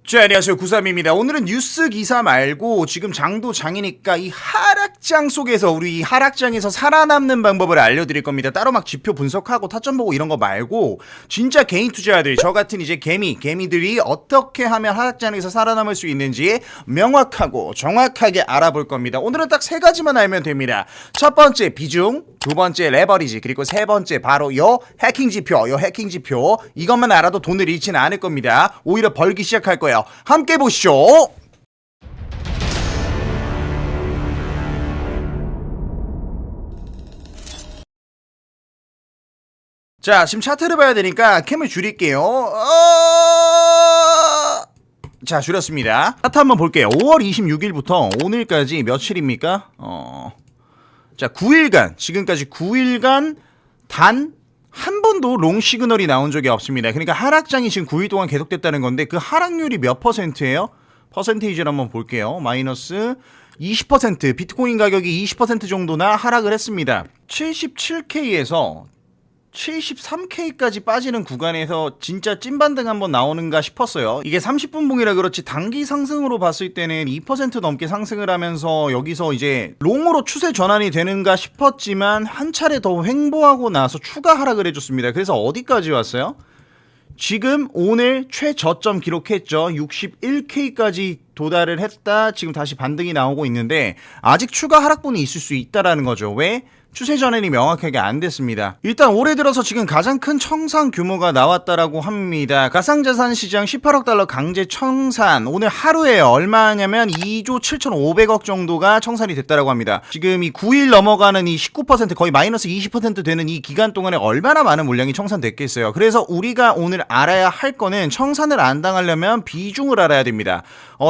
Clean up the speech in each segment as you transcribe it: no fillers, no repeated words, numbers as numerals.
자, 안녕하세요. 93입니다. 오늘은 뉴스 기사 말고 지금 장도 장이니까 이 하락장 속에서 우리 이 하락장에서 살아남는 방법을 알려드릴 겁니다. 따로 막 지표 분석하고 타점 보고 이런 거 말고 진짜 개인 투자자들, 저 같은 이제 개미들이 어떻게 하면 하락장에서 살아남을 수 있는지 명확하고 정확하게 알아볼 겁니다. 오늘은 딱 세 가지만 알면 됩니다. 첫 번째 비중, 두 번째 레버리지, 그리고 세 번째 바로 요 해킹 지표, 이것만 알아도 돈을 잃지는 않을 겁니다. 오히려 벌기 시작할 거예요. 함께 보시죠. 자, 지금 차트를 봐야 되니까 캠을 줄일게요. 자, 줄였습니다. 차트 한번 볼게요. 5월 26일부터 오늘까지 며칠입니까? 자, 9일간, 지금까지 9일간 단 한 번도 롱 시그널이 나온 적이 없습니다. 그러니까 하락장이 지금 9일 동안 계속됐다는 건데 그 하락률이 몇 퍼센트예요? 퍼센테이지를 한번 볼게요. 마이너스 20%, 비트코인 가격이 20% 정도나 하락을 했습니다. 77K에서 73K까지 빠지는 구간에서 진짜 찐반등 한번 나오는가 싶었어요. 이게 30분 봉이라 그렇지 단기 상승으로 봤을 때는 2% 넘게 상승을 하면서 여기서 이제 롱으로 추세 전환이 되는가 싶었지만 한 차례 더 횡보하고 나서 추가 하락을 해줬습니다. 그래서 어디까지 왔어요? 지금 오늘 최저점 기록했죠. 61K까지 도달을 했다. 지금 다시 반등이 나오고 있는데 아직 추가 하락분이 있을 수 있다라는 거죠. 왜? 추세 전환이 명확하게 안 됐습니다. 일단 올해 들어서 지금 가장 큰 청산 규모가 나왔다라고 합니다. 가상자산 시장 18억 달러 강제 청산. 오늘 하루에 얼마냐면 2조 7,500억 정도가 청산이 됐다라고 합니다. 지금 이 9일 넘어가는 이 19% 거의 마이너스 20% 되는 이 기간 동안에 얼마나 많은 물량이 청산됐겠어요. 그래서 우리가 오늘 알아야 할 거는 청산을 안 당하려면 비중을 알아야 됩니다.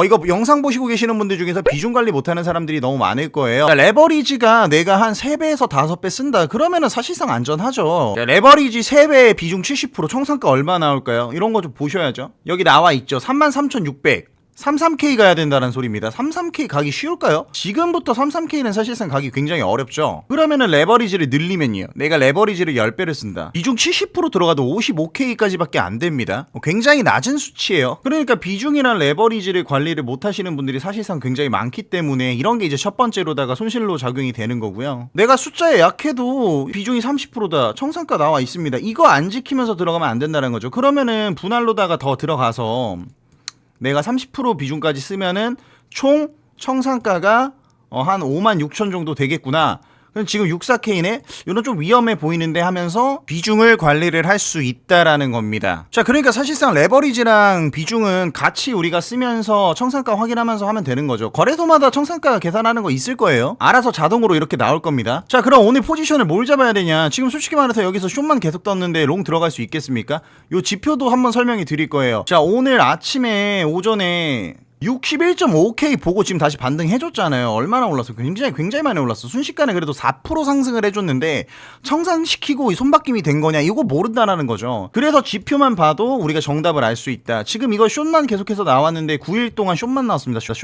이거 영상 보시고 계시는 분들 중에서 비중 관리 못하는 사람들이 너무 많을 거예요. 레버리지가 내가 한 3배에서 5배 쓴다. 그러면은 사실상 안전하죠. 레버리지 3배에 비중 70%, 청산가 얼마 나올까요? 이런 거 좀 보셔야죠. 여기 나와 있죠. 33,600. 33K 가야 된다는 소리입니다. 33K 가기 쉬울까요? 지금부터 33K는 사실상 가기 굉장히 어렵죠. 그러면은 레버리지를 늘리면요. 내가 레버리지를 10배를 쓴다. 비중 70% 들어가도 55K까지밖에 안 됩니다. 굉장히 낮은 수치예요. 그러니까 비중이랑 레버리지를 관리를 못 하시는 분들이 사실상 굉장히 많기 때문에 이런 게 이제 첫 번째로다가 손실로 작용이 되는 거고요. 내가 숫자에 약해도 비중이 30%다. 청산가 나와 있습니다. 이거 안 지키면서 들어가면 안 된다는 거죠. 그러면은 분할로다가 더 들어가서 내가 30% 비중까지 쓰면은 총 청산가가 한 56,000 정도 되겠구나. 그럼 지금 64K네? 이건 좀 위험해 보이는데 하면서 비중을 관리를 할 수 있다라는 겁니다. 자, 그러니까 사실상 레버리지랑 비중은 같이 우리가 쓰면서 청산가 확인하면서 하면 되는 거죠. 거래소마다 청산가 계산하는 거 있을 거예요. 알아서 자동으로 이렇게 나올 겁니다. 자, 그럼 오늘 포지션을 뭘 잡아야 되냐? 지금 솔직히 말해서 여기서 숏만 계속 떴는데 롱 들어갈 수 있겠습니까? 요 지표도 한번 설명해 드릴 거예요. 자, 오늘 아침에 오전에 61.5K 보고 지금 다시 반등해줬잖아요. 얼마나 올랐어? 굉장히 많이 올랐어. 순식간에 그래도 4% 상승을 해줬는데 청산시키고 손바뀜이 된 거냐? 이거 모른다라는 거죠. 그래서 지표만 봐도 우리가 정답을 알 수 있다. 지금 이거 숏만 계속해서 나왔는데 9일 동안 숏만 나왔습니다. 숏.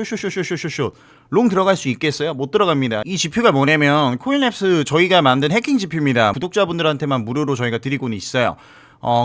롱 들어갈 수 있겠어요? 못 들어갑니다. 이 지표가 뭐냐면 코인랩스 저희가 만든 해킹 지표입니다. 구독자분들한테만 무료로 저희가 드리고는 있어요.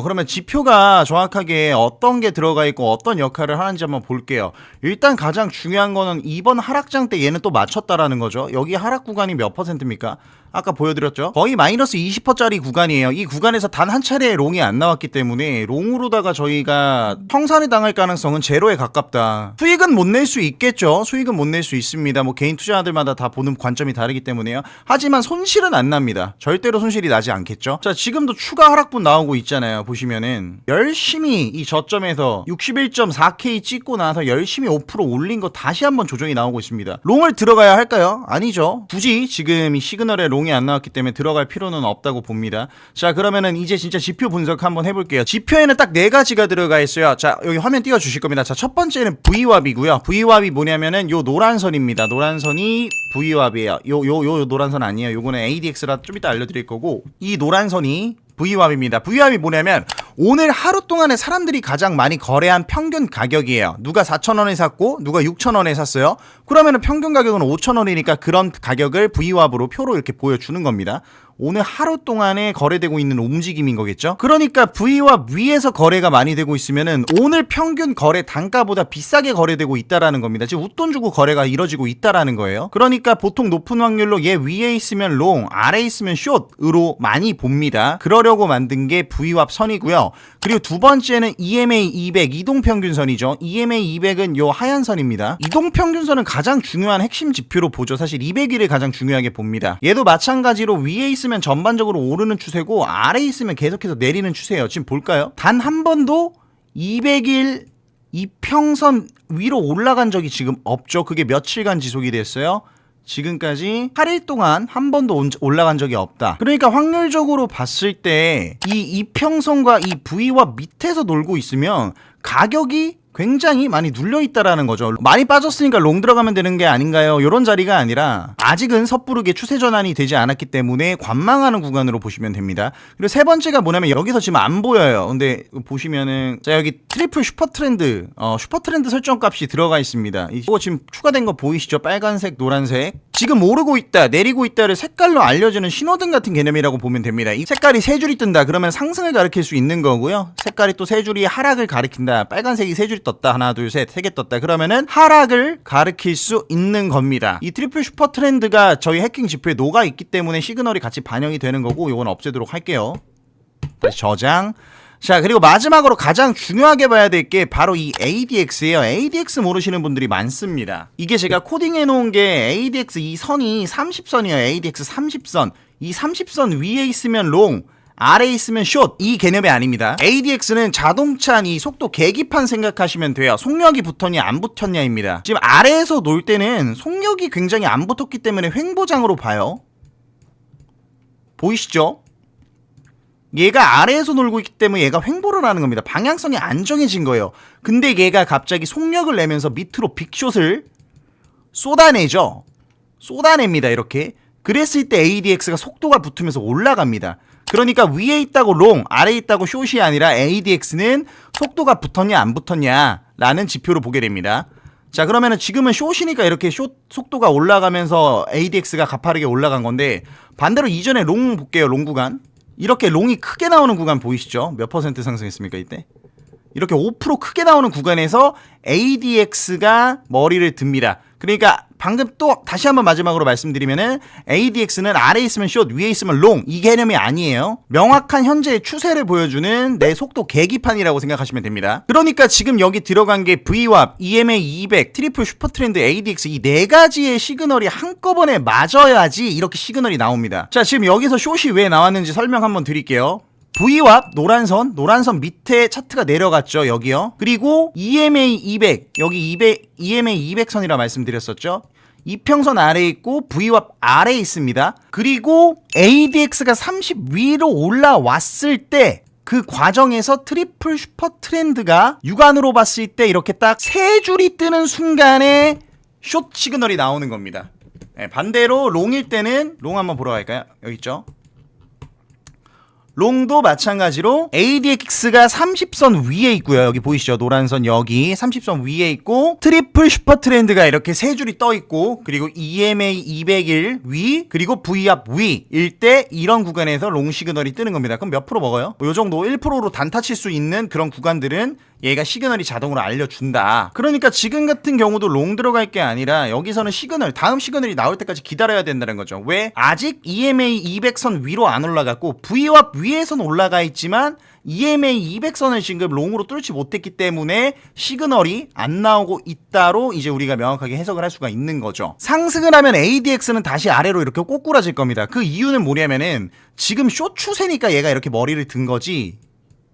그러면 지표가 정확하게 어떤 게 들어가 있고 어떤 역할을 하는지 한번 볼게요. 일단 가장 중요한 거는 이번 하락장 때 얘는 또 맞췄다라는 거죠. 여기 하락 구간이 몇 퍼센트입니까? 아까 보여드렸죠? 거의 마이너스 20%짜리 구간이에요. 이 구간에서 단 한 차례의 롱이 안 나왔기 때문에 롱으로다가 저희가 청산을 당할 가능성은 제로에 가깝다. 수익은 못 낼 수 있겠죠. 수익은 못 낼 수 있습니다. 뭐 개인 투자자들마다 다 보는 관점이 다르기 때문에요. 하지만 손실은 안 납니다. 절대로 손실이 나지 않겠죠. 자, 지금도 추가 하락분 나오고 있잖아요. 보시면은 열심히 이 저점에서 61.4K 찍고 나서 열심히 5% 올린 거 다시 한번 조정이 나오고 있습니다. 롱을 들어가야 할까요? 아니죠. 굳이 지금 이 시그널에 롱이 안 나왔기 때문에 들어갈 필요는 없다고 봅니다. 자, 그러면은 이제 진짜 지표 분석 한번 해볼게요. 지표에는 딱 4가지가 들어가 있어요. 자, 여기 화면 띄워주실 겁니다. 자, 첫 번째는 V왑이고요. V왑이 뭐냐면은 요 노란선입니다. 노란선이 V왑이에요. 요 노란선 아니에요. 요거는 ADX라 좀 이따 알려드릴 거고, 이 노란선이 V왑입니다. V왑이 뭐냐면 오늘 하루 동안에 사람들이 가장 많이 거래한 평균 가격이에요. 누가 4,000원에 샀고 누가 6,000원에 샀어요. 그러면은 평균 가격은 5,000원이니까 그런 가격을 V왑으로 표로 이렇게 보여주는 겁니다. 오늘 하루 동안에 거래되고 있는 움직임인 거겠죠. 그러니까 V와 위에서 거래가 많이 되고 있으면은 오늘 평균 거래 단가보다 비싸게 거래되고 있다라는 겁니다. 지금 웃돈 주고 거래가 이뤄지고 있다라는 거예요. 그러니까 보통 높은 확률로 얘 위에 있으면 롱, 아래에 있으면 숏으로 많이 봅니다. 그러려고 만든 게 V와 선이고요. 그리고 두 번째는 EMA 200 이동평균선이죠. EMA 200은 요 하얀 선입니다. 이동평균선은 가장 중요한 핵심 지표로 보죠. 사실 200일을 가장 중요하게 봅니다. 얘도 마찬가지로 위에 있으면 전반적으로 오르는 추세고 아래에 있으면 계속해서 내리는 추세예요. 지금 볼까요? 단 한 번도 200일 이평선 위로 올라간 적이 지금 없죠. 그게 며칠간 지속이 됐어요. 지금까지 8일 동안 한 번도 올라간 적이 없다. 그러니까 확률적으로 봤을 때 이 이평선과 이 V와 밑에서 놀고 있으면 가격이 굉장히 많이 눌려있다라는 거죠. 많이 빠졌으니까 롱 들어가면 되는 게 아닌가요? 이런 자리가 아니라 아직은 섣부르게 추세 전환이 되지 않았기 때문에 관망하는 구간으로 보시면 됩니다. 그리고 세 번째가 뭐냐면 여기서 지금 안 보여요. 근데 보시면은 자 여기 트리플 슈퍼트렌드 슈퍼트렌드 설정값이 들어가 있습니다. 이거 지금 추가된 거 보이시죠? 빨간색, 노란색. 지금 오르고 있다, 내리고 있다를 색깔로 알려주는 신호등 같은 개념이라고 보면 됩니다. 이 색깔이 세 줄이 뜬다 그러면 상승을 가리킬 수 있는 거고요. 색깔이 또 세 줄이 하락을 가리킨다. 빨간색이 세 줄이 떴다. 하나, 둘, 셋, 세 개 떴다. 그러면은 하락을 가리킬 수 있는 겁니다. 이 트리플 슈퍼 트렌드가 저희 해킹 지표에 녹아 있기 때문에 시그널이 같이 반영이 되는 거고 이건 없애도록 할게요. 다시 저장. 자, 그리고 마지막으로 가장 중요하게 봐야 될 게 바로 이 ADX예요. ADX 모르시는 분들이 많습니다. 이게 제가 코딩해 놓은 게 ADX 이 선이 30선이에요. ADX 30선. 이 30선 위에 있으면 롱, 아래에 있으면 숏. 이 개념이 아닙니다. ADX는 자동차 이 속도 계기판 생각하시면 돼요. 속력이 붙었냐 안 붙었냐입니다. 지금 아래에서 놀 때는 속력이 굉장히 안 붙었기 때문에 횡보장으로 봐요. 보이시죠? 얘가 아래에서 놀고 있기 때문에 얘가 횡보를 하는 겁니다. 방향성이 안 정해진 거예요. 근데 얘가 갑자기 속력을 내면서 밑으로 빅숏을 쏟아내죠. 쏟아냅니다. 이렇게. 그랬을 때 ADX가 속도가 붙으면서 올라갑니다. 그러니까 위에 있다고 롱, 아래에 있다고 숏이 아니라 ADX는 속도가 붙었냐 안 붙었냐 라는 지표로 보게 됩니다. 자, 그러면은 지금은 숏이니까 이렇게 숏 속도가 올라가면서 ADX가 가파르게 올라간 건데 반대로 이전에 롱 볼게요. 롱 구간. 이렇게 롱이 크게 나오는 구간 보이시죠? 몇 퍼센트 상승했습니까 이때? 이렇게 5% 크게 나오는 구간에서 ADX가 머리를 듭니다. 그러니까 방금 또 다시 한번 마지막으로 말씀드리면은 ADX는 아래에 있으면 숏, 위에 있으면 롱 이 개념이 아니에요. 명확한 현재의 추세를 보여주는 내 속도 계기판이라고 생각하시면 됩니다. 그러니까 지금 여기 들어간 게 VWAP, EMA 200, 트리플 슈퍼트렌드, ADX 이 네 가지의 시그널이 한꺼번에 맞아야지 이렇게 시그널이 나옵니다. 자, 지금 여기서 숏이 왜 나왔는지 설명 한번 드릴게요. VWAP 노란선 밑에 차트가 내려갔죠. 여기요. 그리고 EMA 200 여기 EMA 200선이라 말씀드렸었죠. 이평선 아래에 있고 VWAP 아래에 있습니다. 그리고 ADX가 30 위로 올라왔을 때 그 과정에서 트리플 슈퍼 트렌드가 육안으로 봤을 때 이렇게 딱 세 줄이 뜨는 순간에 숏 시그널이 나오는 겁니다. 네, 반대로 롱일 때는 롱 한번 보러 갈까요? 여기 있죠. 롱도 마찬가지로 ADX가 30선 위에 있고요. 여기 보이시죠? 노란선 여기 30선 위에 있고 트리플 슈퍼 트렌드가 이렇게 세 줄이 떠 있고 그리고 EMA 200일 위 그리고 VWAP 위일 때 이런 구간에서 롱 시그널이 뜨는 겁니다. 그럼 몇 프로 먹어요? 요 정도 1%로 단타 칠 수 있는 그런 구간들은 얘가 시그널이 자동으로 알려준다. 그러니까 지금 같은 경우도 롱 들어갈 게 아니라 여기서는 시그널 다음 시그널이 나올 때까지 기다려야 된다는 거죠. 왜? 아직 EMA 200선 위로 안 올라갔고 VWAP 위에선 올라가 있지만 EMA 200선을 지금 롱으로 뚫지 못했기 때문에 시그널이 안 나오고 있다로 이제 우리가 명확하게 해석을 할 수가 있는 거죠. 상승을 하면 ADX는 다시 아래로 이렇게 꼬꾸라질 겁니다. 그 이유는 뭐냐면은 지금 숏 추세니까 얘가 이렇게 머리를 든 거지.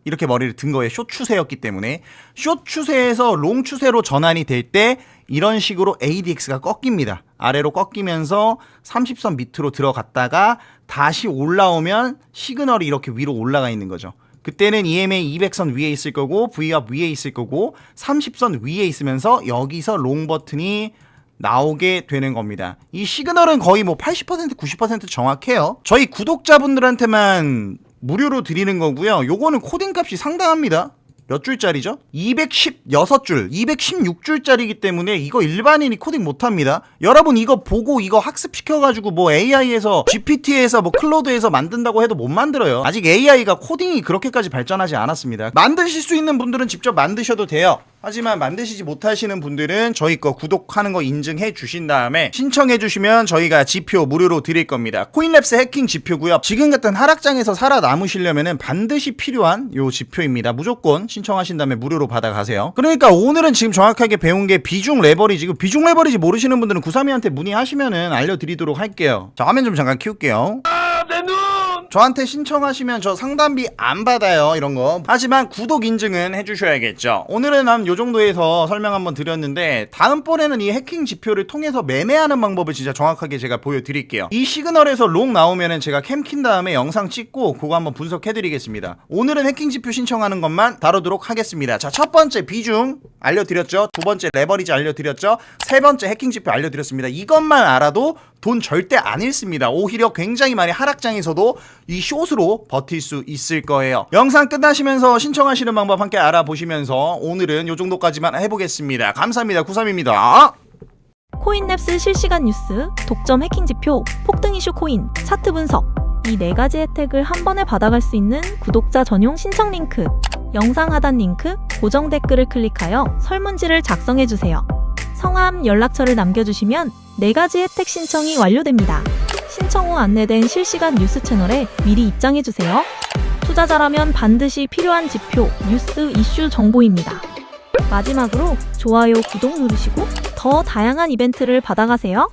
이렇게 머리를 든 거예요. 숏 추세였기 때문에. 숏 추세에서 롱 추세로 전환이 될 때 이런 식으로 ADX가 꺾입니다. 아래로 꺾이면서 30선 밑으로 들어갔다가 다시 올라오면 시그널이 이렇게 위로 올라가 있는 거죠. 그때는 EMA 200선 위에 있을 거고 VWAP 위에 있을 거고 30선 위에 있으면서 여기서 롱 버튼이 나오게 되는 겁니다. 이 시그널은 거의 뭐 80% 90% 정확해요. 저희 구독자분들한테만 무료로 드리는 거고요. 요거는 코딩 값이 상당합니다. 몇 줄짜리죠? 216줄, 216줄짜리이기 때문에 이거 일반인이 코딩 못합니다. 여러분 이거 보고 이거 학습시켜가지고 뭐 AI에서 GPT에서 뭐 클로드에서 만든다고 해도 못 만들어요. 아직 AI가 코딩이 그렇게까지 발전하지 않았습니다. 만드실 수 있는 분들은 직접 만드셔도 돼요. 하지만 만드시지 못하시는 분들은 저희 거 구독하는 거 인증해 주신 다음에 신청해 주시면 저희가 지표 무료로 드릴 겁니다. 코인랩스 해킹 지표고요. 지금 같은 하락장에서 살아남으시려면 반드시 필요한 요 지표입니다. 무조건 신청하신 다음에 무료로 받아가세요. 그러니까 오늘은 지금 정확하게 배운 게 비중 레버리지. 비중 레버리지 모르시는 분들은 932한테 문의하시면은 알려드리도록 할게요. 자, 화면 좀 잠깐 키울게요. 저한테 신청하시면 저 상담비 안 받아요, 이런 거. 하지만 구독 인증은 해주셔야겠죠. 오늘은 한 요 정도에서 설명 한번 드렸는데 다음번에는 이 해킹 지표를 통해서 매매하는 방법을 진짜 정확하게 제가 보여드릴게요. 이 시그널에서 롱 나오면은 제가 캠 킨 다음에 영상 찍고 그거 한번 분석해드리겠습니다. 오늘은 해킹 지표 신청하는 것만 다루도록 하겠습니다. 자, 첫 번째 비중 알려드렸죠. 두 번째 레버리지 알려드렸죠. 세 번째 해킹 지표 알려드렸습니다. 이것만 알아도 돈 절대 안 잃습니다. 오히려 굉장히 많이 하락장에서도 이 숏으로 버틸 수 있을 거예요. 영상 끝나시면서 신청하시는 방법 함께 알아보시면서 오늘은 요 정도까지만 해보겠습니다. 감사합니다. 93입니다. 코인랩스 실시간 뉴스, 독점 해킹 지표, 폭등 이슈 코인, 차트 분석 이 4가지 혜택을 한 번에 받아갈 수 있는 구독자 전용 신청 링크 영상 하단 링크, 고정 댓글을 클릭하여 설문지를 작성해주세요. 성함, 연락처를 남겨주시면 4가지 혜택 신청이 완료됩니다. 신청 후 안내된 실시간 뉴스 채널에 미리 입장해주세요. 투자자라면 반드시 필요한 지표, 뉴스, 이슈 정보입니다. 마지막으로 좋아요, 구독 누르시고 더 다양한 이벤트를 받아가세요.